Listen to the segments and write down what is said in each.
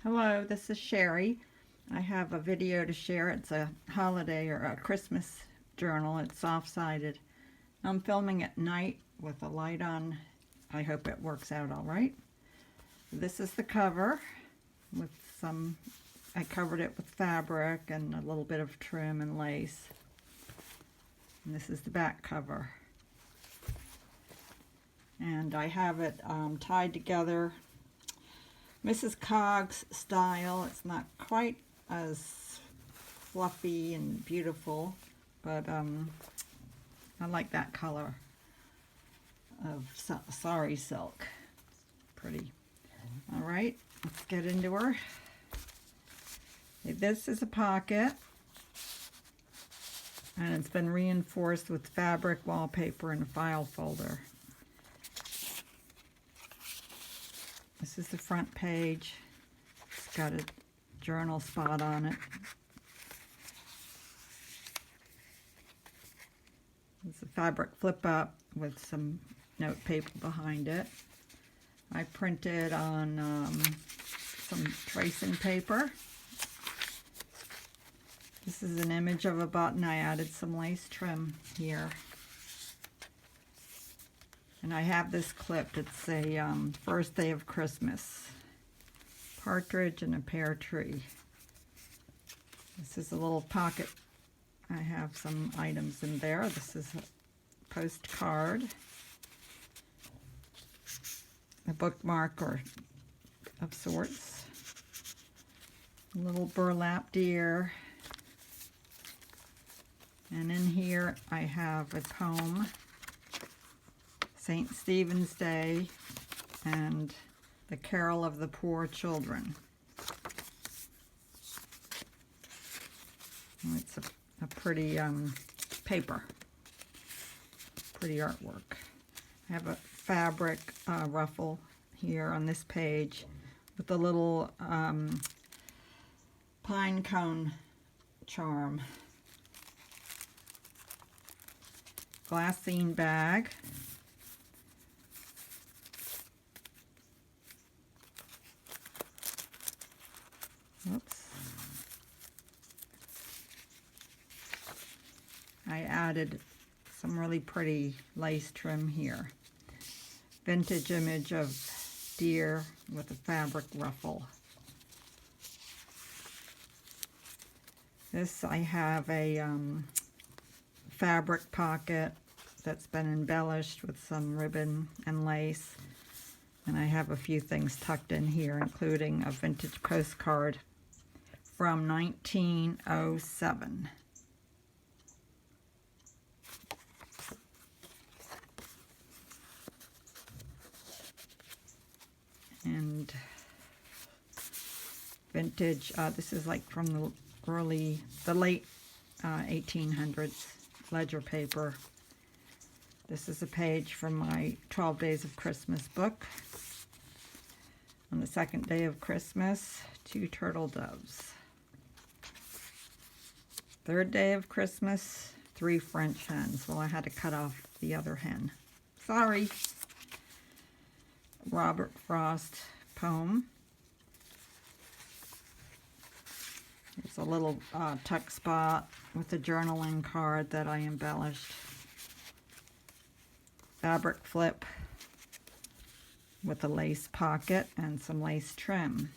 Hello, this is Sherry. I have a video to share. It's a holiday or a Christmas journal. It's soft-sided. I'm filming at night with a light on. I hope it works out all right. This is the cover with I covered it with fabric and a little bit of trim and lace. And this is the back cover. And I have it tied together Mrs. Coggs style. It's not quite as fluffy and beautiful, but I like that color of sari silk. Pretty. All right, let's get into her. This is a pocket, and it's been reinforced with fabric, wallpaper, and a file folder. This is the front page. It's got a journal spot on it. It's a fabric flip up with some note paper behind it. I printed on some tracing paper. This is an image of a button. I added some lace trim here. And I have this clipped. It's a first day of Christmas. Partridge and a pear tree. This is a little pocket. I have some items in there. This is a postcard. A bookmark or of sorts. A little burlap deer. And in here I have a poem. St. Stephen's Day and the Carol of the Poor Children. It's a pretty paper, pretty artwork. I have a fabric ruffle here on this page with a little pine cone charm. Glassine bag. Oops. I added some really pretty lace trim here. Vintage image of deer with a fabric ruffle. This I have a fabric pocket that's been embellished with some ribbon and lace. And I have a few things tucked in here, including a vintage postcard from 1907. And vintage, this is like from the late 1800s ledger paper. This is a page from my 12 Days of Christmas book. On the second day of Christmas, 2 turtle doves. Third day of Christmas, 3 French hens. Well, I had to cut off the other hen. Sorry. Robert Frost poem. It's a little tuck spot with a journaling card that I embellished. Fabric flip with a lace pocket and some lace trim.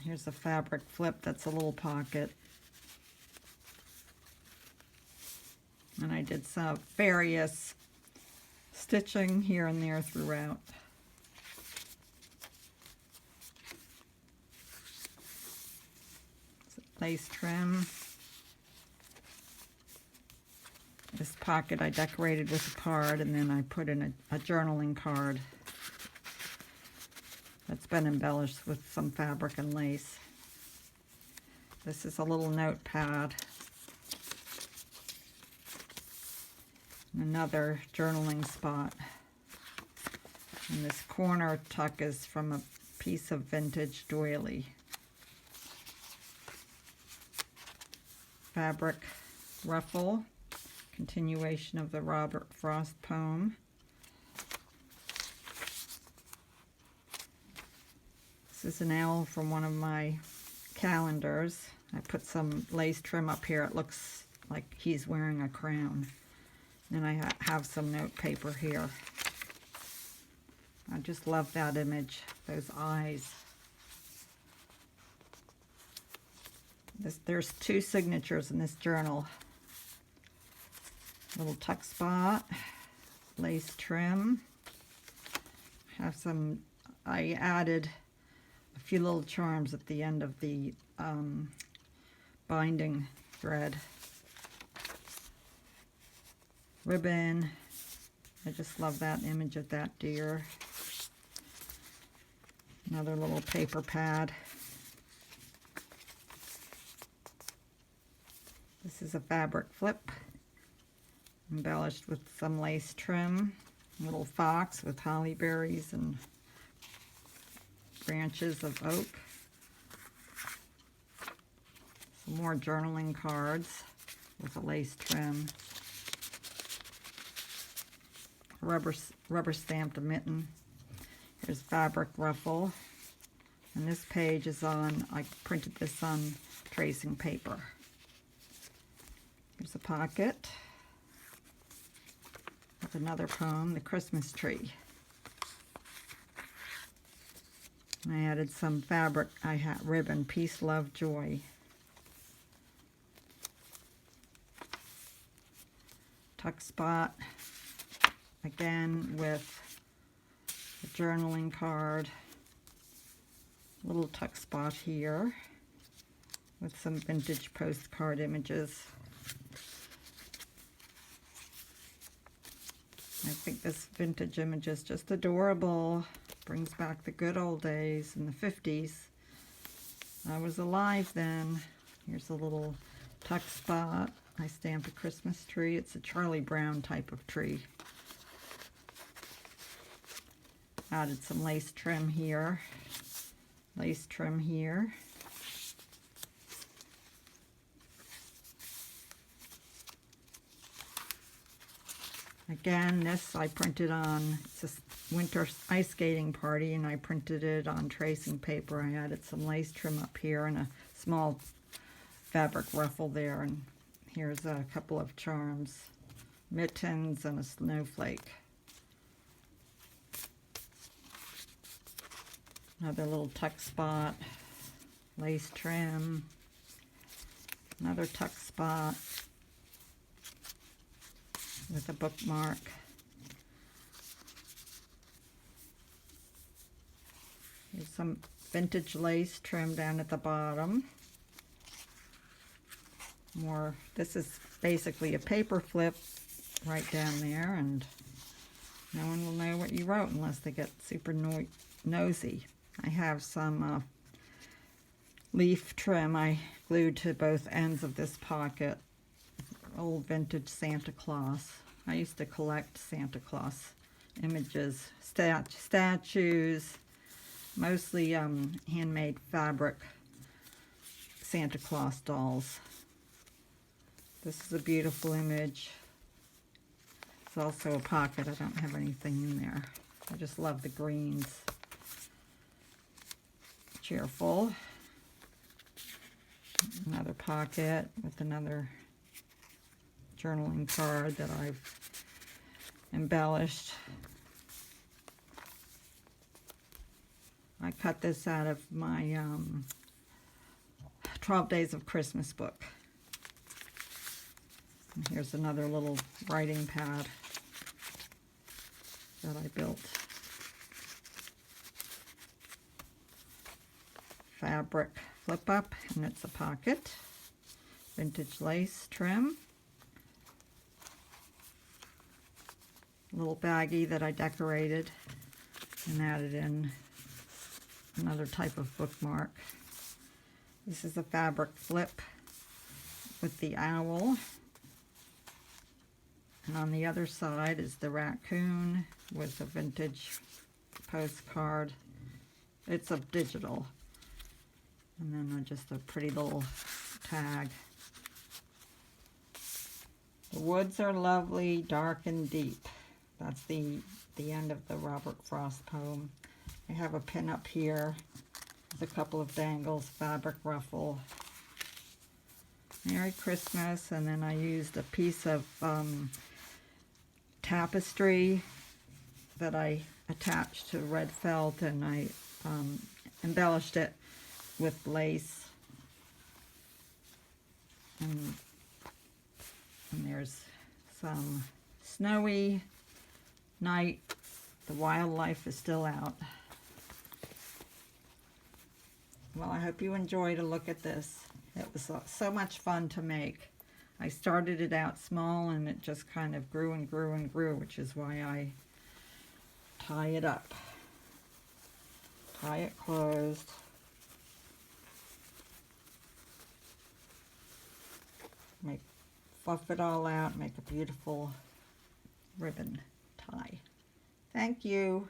Here's a fabric flip that's a little pocket. And I did some various stitching here and there throughout. Lace trim. This pocket I decorated with a card, and then I put in a journaling card that's been embellished with some fabric and lace. This is a little notepad. Another journaling spot. And this corner tuck is from a piece of vintage doily. Fabric ruffle. Continuation of the Robert Frost poem. is an owl from one of my calendars. I put some lace trim up here. It looks like he's wearing a crown. And I have some note paper here. I just love that image, those eyes. There's 2 signatures in this journal. Little tuck spot, lace trim. I added a few little charms at the end of the binding thread. Ribbon. I just love that image of that deer. Another little paper pad. This is a fabric flip, embellished with some lace trim. Little fox with holly berries and branches of oak. Some more journaling cards with a lace trim. Rubber stamped mitten. Here's fabric ruffle. And this page is I printed this on tracing paper. Here's a pocket with another poem, The Christmas Tree. And I added some fabric. I had ribbon, Peace, Love, Joy. Tuck spot, again with a journaling card. Little tuck spot here with some vintage postcard images. I think this vintage image is just adorable. Brings back the good old days in the 50s. I was alive then. Here's a little tuck spot. I stamped a Christmas tree. It's a Charlie Brown type of tree. Added some lace trim here. Lace trim here. Again, this I printed on, it's a winter ice skating party, and I printed it on tracing paper. I added some lace trim up here and a small fabric ruffle there, and here's a couple of charms, mittens and a snowflake. Another little tuck spot, lace trim, another tuck spot with a bookmark. Here's some vintage lace trim down at the bottom. More, this is basically a paper flip right down there, and no one will know what you wrote unless they get super nosy. I have some leaf trim I glued to both ends of this pocket. Old vintage Santa Claus. I used to collect Santa Claus images, statues, mostly handmade fabric Santa Claus dolls. This is a beautiful image. It's also a pocket. I don't have anything in there. I just love the greens. Cheerful. Another pocket with another journaling card that I've embellished. I cut this out of my 12 Days of Christmas book. And here's another little writing pad that I built. Fabric flip up, and it's a pocket. Vintage lace trim. Little baggie that I decorated and added in another type of bookmark. This is a fabric flip with the owl. And on the other side is the raccoon with a vintage postcard. It's a digital. And then just a pretty little tag. The woods are lovely, dark and deep. That's the end of the Robert Frost poem. I have a pin up here a couple of dangles, fabric ruffle. Merry Christmas. And then I used a piece of tapestry that I attached to red felt, and I embellished it with lace. And there's some snowy night. The wildlife is still out. Well, I hope you enjoyed a look at this. It was so much fun to make. I started it out small and it just kind of grew and grew and grew, which is why I tie it up. Tie it closed. Fluff it all out, make a beautiful ribbon tie. Thank you.